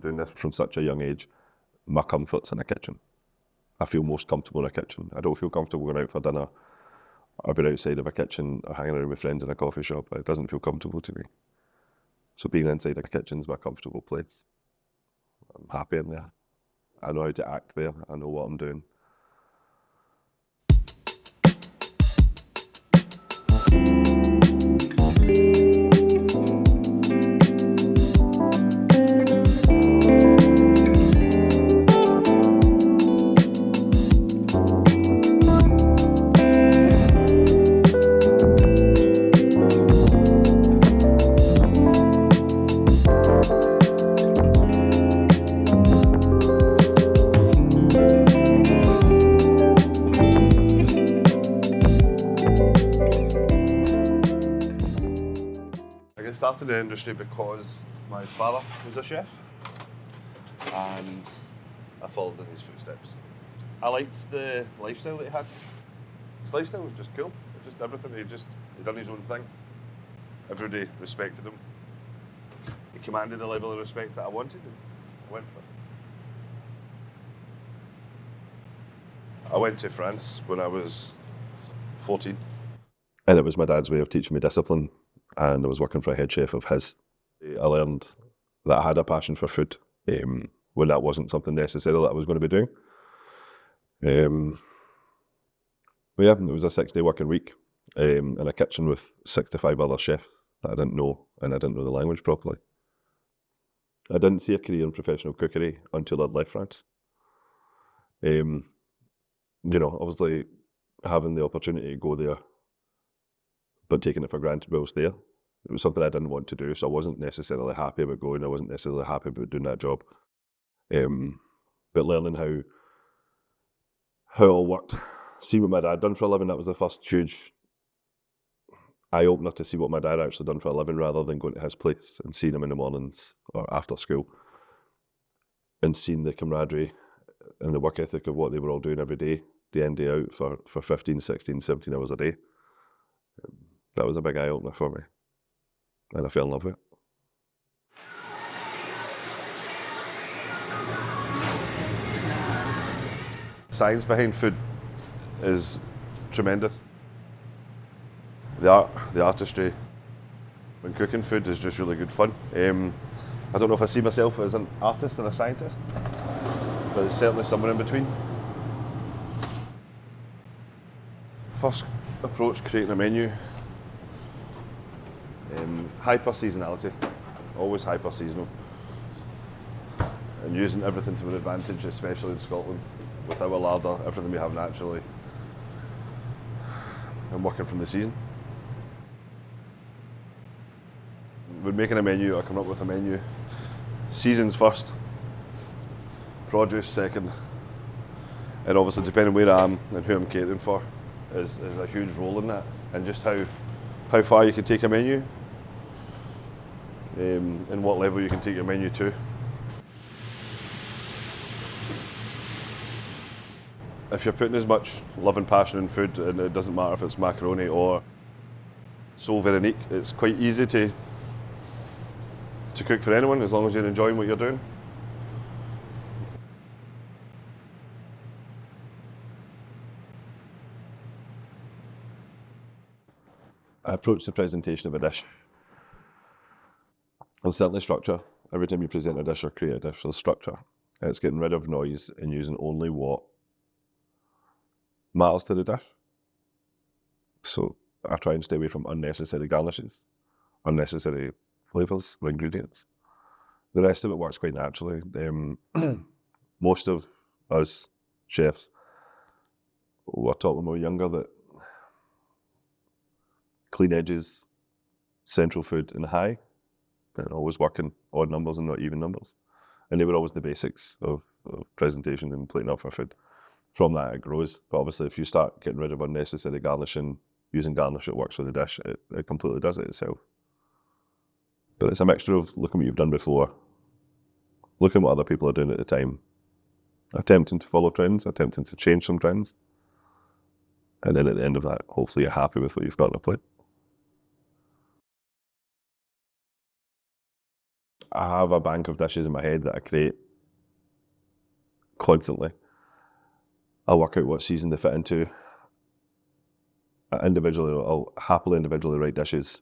doing this from such a young age, my comfort's in a kitchen. I feel most comfortable in a kitchen. I don't feel comfortable going out for dinner or being outside of a kitchen or hanging around with friends in a coffee shop. It doesn't feel comfortable to me. So being inside a kitchen's my comfortable place. I'm happy in there. I know how to act there. I know what I'm doing. I started in the industry because my father was a chef and I followed in his footsteps. I liked the lifestyle that he had. His lifestyle was just cool. Just everything, he done his own thing. Everybody respected him. He commanded the level of respect that I wanted and I went for it. I went to France when I was 14 and it was my dad's way of teaching me discipline. And I was working for a head chef of his. I learned that I had a passion for food when that wasn't something necessarily that I was going to be doing. But yeah, it was a 6-day working week in a kitchen with 65 other chefs that I didn't know, and I didn't know the language properly. I didn't see a career in professional cookery until I'd left France. You know, obviously having the opportunity to go there, but taking it for granted whilst there. It was something I didn't want to do, so I wasn't necessarily happy about going. I wasn't necessarily happy about doing that job. But learning how it all worked, see what my dad done for a living, that was the first huge eye-opener to see what my dad actually done for a living rather than going to his place and seeing him in the mornings or after school and seeing the camaraderie and the work ethic of what they were all doing every day, day in, day out for 15, 16, 17 hours a day. That was a big eye-opener for me. And I fell in love with it. Science behind food is tremendous. The art, the artistry, when cooking food is just really good fun. I don't know if I see myself as an artist or a scientist, but it's certainly somewhere in between. First approach, creating a menu. Hyper seasonality, always hyper seasonal, and using everything to our advantage, especially in Scotland, with our larder, everything we have naturally, and working from the season. When making a menu or coming up with a menu, seasons first, produce second, and obviously depending where I am and who I'm catering for is a huge role in that, and just how far you can take a menu. And what level you can take your menu to. If you're putting as much love and passion in food, and it doesn't matter if it's macaroni or Sole Veronique, it's quite easy to cook for anyone as long as you're enjoying what you're doing. I approach the presentation of a dish. There's certainly structure. Every time you present a dish or create a dish, there's structure. It's getting rid of noise and using only what matters to the dish. So I try and stay away from unnecessary garnishes, unnecessary flavours or ingredients. The rest of it works quite naturally. Most of us chefs were taught when we were younger that clean edges, central food and high, and always working odd numbers and not even numbers. And they were always the basics of presentation and plating up for food. From that it grows, but obviously if you start getting rid of unnecessary garnishing, using garnish that works for the dish, it completely does it itself. But it's a mixture of looking what you've done before, looking what other people are doing at the time, attempting to follow trends, attempting to change some trends, and then at the end of that, hopefully you're happy with what you've got on the plate. I have a bank of dishes in my head that I create constantly. I work out what season they fit into. I'll happily individually write dishes,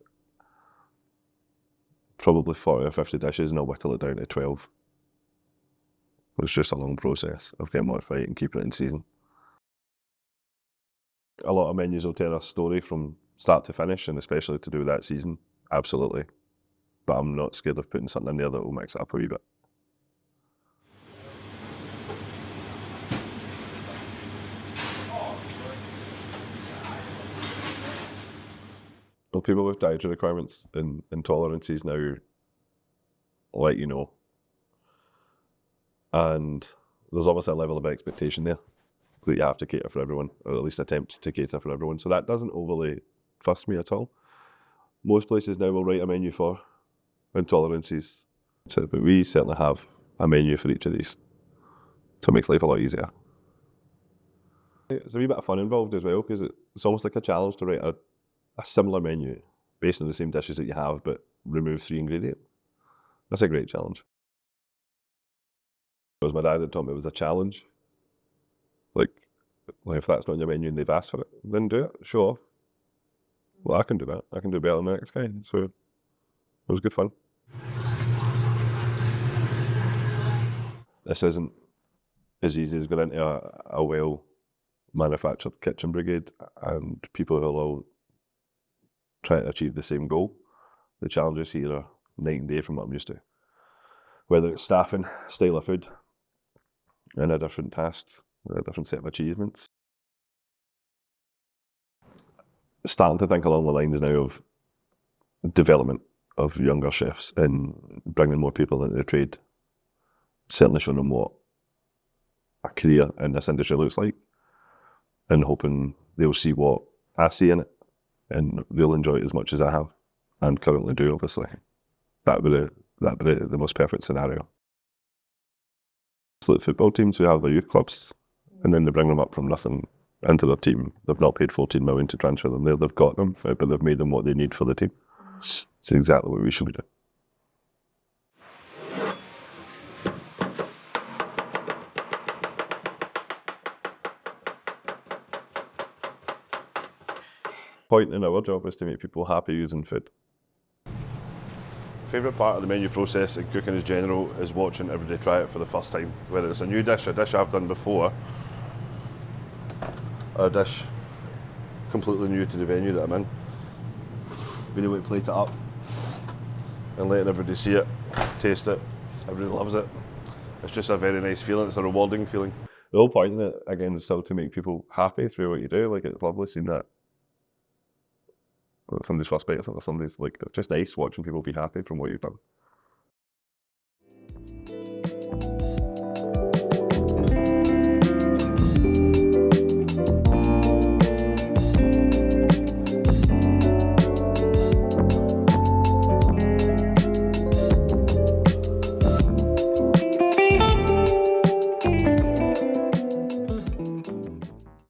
probably 40 or 50 dishes, and I'll whittle it down to 12. It's just a long process of getting what right and keeping it in season. A lot of menus will tell a story from start to finish, and especially to do with that season, absolutely. But I'm not scared of putting something in there that will mix it up a wee bit. Well, people with dietary requirements and intolerances now let you know. And there's obviously a level of expectation there that you have to cater for everyone, or at least attempt to cater for everyone. So that doesn't overly fuss me at all. Most places now will write a menu for intolerances, but we certainly have a menu for each of these. So it makes life a lot easier. There's a wee bit of fun involved as well, because it's almost like a challenge to write a similar menu based on the same dishes that you have, but remove 3 ingredients. That's a great challenge. It was my dad that taught me it was a challenge. Like if that's not on your menu and they've asked for it, then do it, show off. Well, I can do that. I can do better than the next guy. So it was good fun. This isn't as easy as going into a well-manufactured kitchen brigade and people who are all trying to achieve the same goal. The challenges here are night and day from what I'm used to. Whether it's staffing, style of food, and a different task, a different set of achievements. Starting to think along the lines now of development of younger chefs and bringing more people into the trade. Certainly showing them what a career in this industry looks like, and hoping they'll see what I see in it and they'll enjoy it as much as I have and currently do, obviously. That'd be the most perfect scenario. It's like football teams who have their youth clubs and then they bring them up from nothing into their team. They've not paid 14 million to transfer them there. They've got them, but they've made them what they need for the team. It's exactly what we should be doing. Point in our job is to make people happy using food. Favourite part of the menu process in cooking in general is watching everybody try it for the first time. Whether it's a new dish, a dish I've done before, or a dish completely new to the venue that I'm in. Being able to plate it up and letting everybody see it, taste it, everybody loves it. It's just a very nice feeling, it's a rewarding feeling. The whole point in it, again, is still to make people happy through what you do. Like, it's lovely seeing that. Somebody's first bite or somebody's like, it's just nice watching people be happy from what you've done.